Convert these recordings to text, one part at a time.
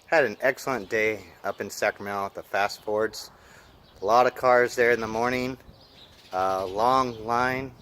Had an excellent day up in Sacramento at the Fast Fords. A lot of cars there in the morning. Long line.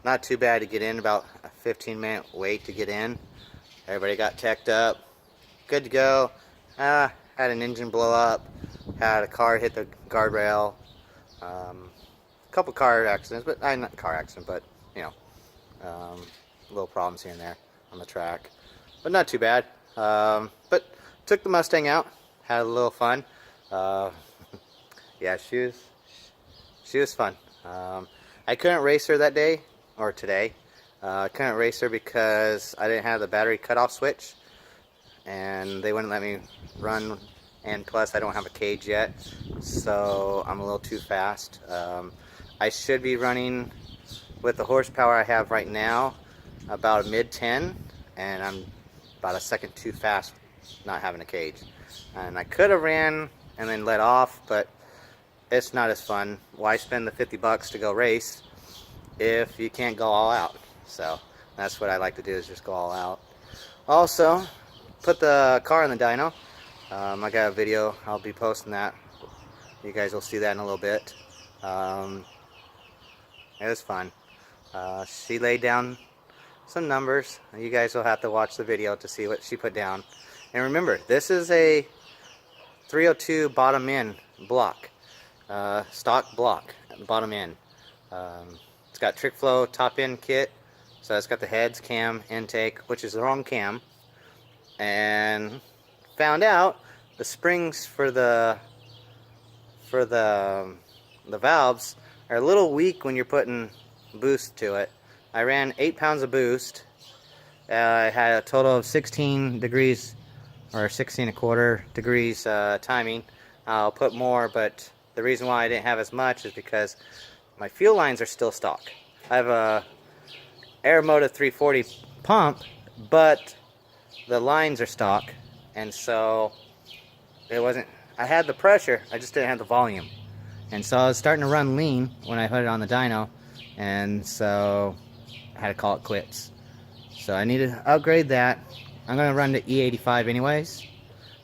Not too bad to get in, about a 15-minute wait to get in. Everybody got teched up. Good to go. Had an engine blow up. Had a car hit the guardrail. A couple car accidents, but not car accident, but you know, little problems here and there on the track. But not too bad. But took the Mustang out. Had a little fun. Yeah, she was fun. I couldn't race her that day, or today. I couldn't race her because I didn't have the battery cutoff switch, and they wouldn't let me run, and plus I don't have a cage yet, so I'm a little too fast. I should be running with the horsepower I have right now about a mid-10, and I'm about a second too fast not having a cage. And I could have ran and then let off, but it's not as fun. Why spend the 50 bucks to go race if you can't go all out? So that's what I like to do, is just go all out. Also, put the car in the dyno. I got a video, I'll be posting that. You guys will see that in a little bit. It was fun. She laid down some numbers. You guys will have to watch the video to see what she put down. And remember, this is a 302 bottom end block. Stock block at the bottom end. It's got trick flow top end kit, so it's got the heads, cam, intake, which is the wrong cam, and found out the springs for the valves are a little weak when you're putting boost to it. I ran 8 pounds of boost. I had a total of 16 degrees, or 16.25 degrees timing. I'll put more, but the reason why I didn't have as much is because my fuel lines are still stock. I have a Aeromotive 340 pump, but the lines are stock, and so it wasn't, I had the pressure, I just didn't have the volume. And so I was starting to run lean when I put it on the dyno, and so I had to call it quits. So I need to upgrade that. I'm going to run to E85 anyways,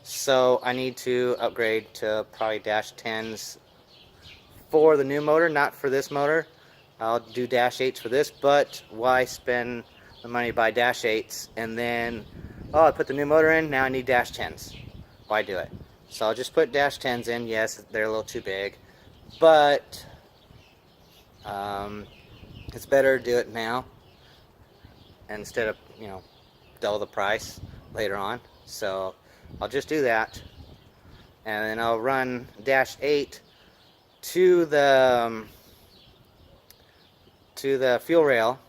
so I need to upgrade to probably dash 10s for the new motor, not for this motor. I'll do dash 8s for this, but why spend the money buy dash 8s and then, oh, I put the new motor in, now I need dash 10s. Why do it? So I'll just put dash 10s in. Yes, they're a little too big, but it's better to do it now instead of, you know, double the price later on. So I'll just do that, and then I'll run dash 8 to the fuel rail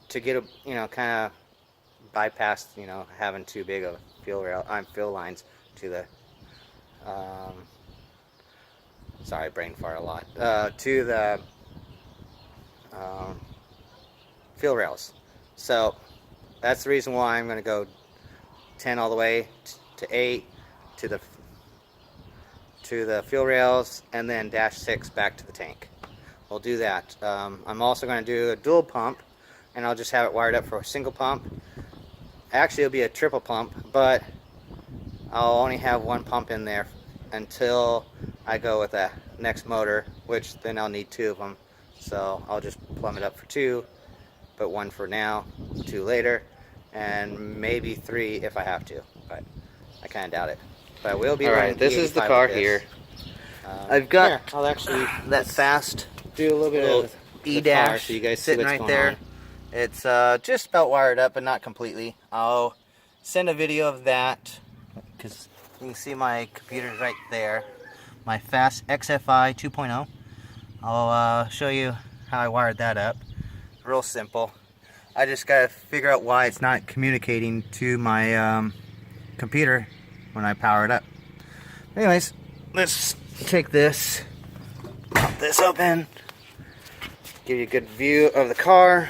to get a, you know, kind of bypass, you know, having too big of fuel lines to the sorry, brain fart a lot, to the fuel rails. So that's the reason why I'm going to go 10 all the way to 8 to the fuel rails, and then dash 6 back to the tank. We'll do that. I'm also going to do a dual pump, and I'll just have it wired up for a single pump. Actually, it'll be a triple pump, but I'll only have one pump in there until I go with the next motor, which then I'll need 2 of them. So I'll just plumb it up for 2, but 1 for now, 2 later, and maybe 3 if I have to, but I kind of doubt it. But I will be running. Alright, this is the car here. I've got here, I'll actually that fast, do a little bit of E-dash so you guys sitting right there. It's just about wired up, but not completely. I'll send a video of that, because you can see my computer's right there. My fast XFI 2.0. I'll show you how I wired that up. Real simple. I just gotta figure out why it's not communicating to my computer when I power it up. Anyways, let's take this, pop this open, give you a good view of the car.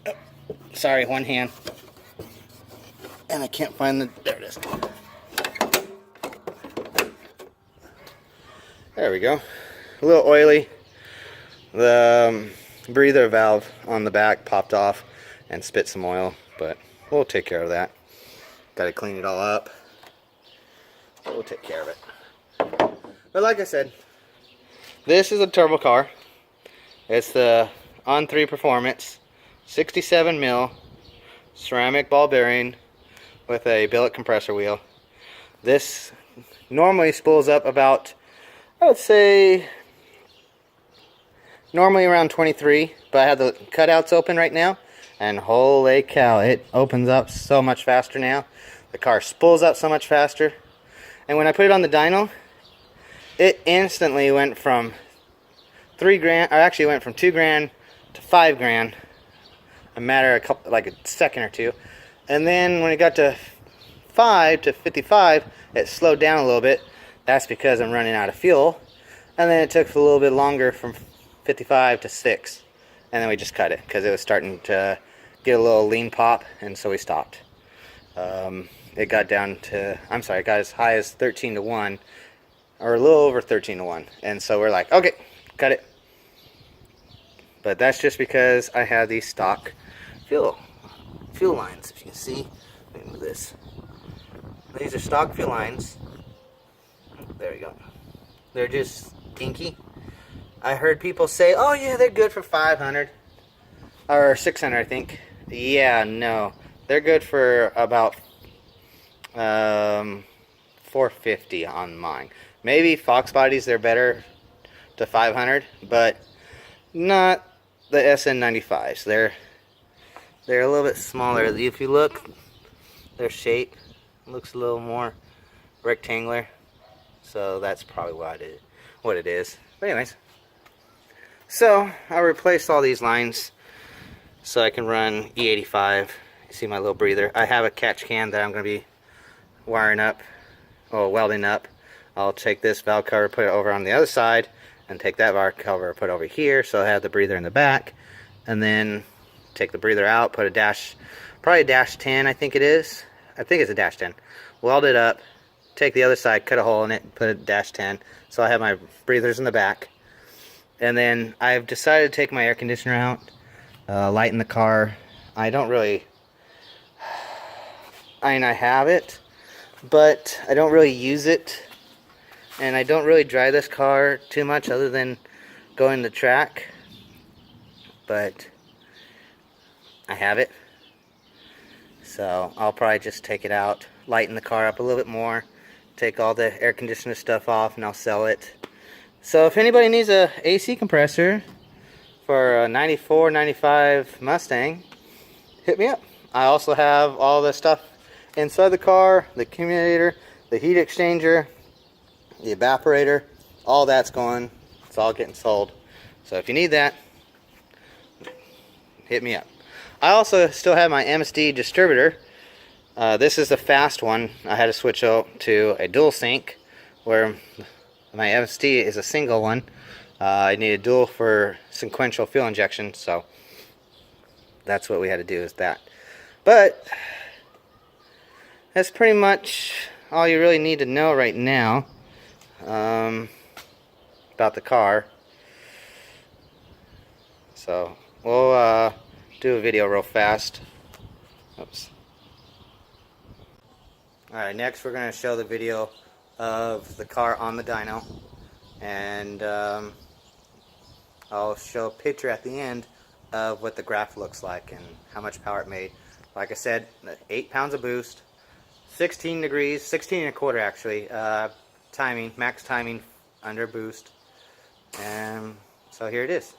Oh, sorry, one hand. And I can't find the, there it is. There we go. A little oily. The breather valve on the back popped off and spit some oil, but we'll take care of that. Got to clean it all up. We'll take care of it. But like I said, this is a turbo car. It's the On 3 Performance 67 mil ceramic ball bearing with a billet compressor wheel. This normally spools up about, I would say, normally around 23, but I have the cutouts open right now, and holy cow, it opens up so much faster now. The car spools up so much faster. And when I put it on the dyno, it instantly went from $3,000, or actually went from $2,000 to $5,000, a matter of like a second or two. And then when it got to 5 to 55, it slowed down a little bit. That's because I'm running out of fuel. And then it took a little bit longer from 55 to 6, and then we just cut it because it was starting to get a little lean pop, and so we stopped. It got down to, it got as high as 13 to 1, or a little over 13 to 1, and so we're like, okay, cut it. But that's just because I have these stock fuel lines. If you can see, let me move this. These are stock fuel lines. There we go. They're just dinky. I heard people say, oh yeah, they're good for 500 or 600, I think. Yeah, no, they're good for about 450 on mine. Maybe Fox bodies, they're better to 500, but not the SN95s. They're a little bit smaller. If you look, their shape looks a little more rectangular, so that's probably what it is. But anyways, so I replaced all these lines so I can run E85. You see my little breather. I have a catch can that I'm going to be wiring up, or welding up. I'll take this valve cover, put it over on the other side, and take that valve cover, put it over here, so I have the breather in the back, and then take the breather out, put a probably a dash 10, I think it is. I think it's a dash 10. Weld it up, take the other side, cut a hole in it, put a dash 10, so I have my breathers in the back. And then I've decided to take my air conditioner out, lighten the car. I don't really, I have it, but I don't really use it. And I don't really drive this car too much other than going the track. But I have it. So I'll probably just take it out, lighten the car up a little bit more, take all the air conditioner stuff off, and I'll sell it. So if anybody needs a AC compressor for a 94, 95 Mustang, hit me up. I also have all the stuff inside the car, the accumulator, the heat exchanger, the evaporator, all that's going. It's all getting sold. So if you need that, hit me up. I also still have my MSD distributor. This is the fast one. I had to switch out to a dual sync, where my MSD is a single one. I need a dual for sequential fuel injection, so that's what we had to do, is that. But that's pretty much all you really need to know right now about the car. So we'll do a video real fast. Oops. Alright, next we're going to show the video of the car on the dyno, and I'll show a picture at the end of what the graph looks like and how much power it made. Like I said, 8 pounds of boost, 16 degrees, 16 and a quarter actually, timing, max timing under boost, and so here it is.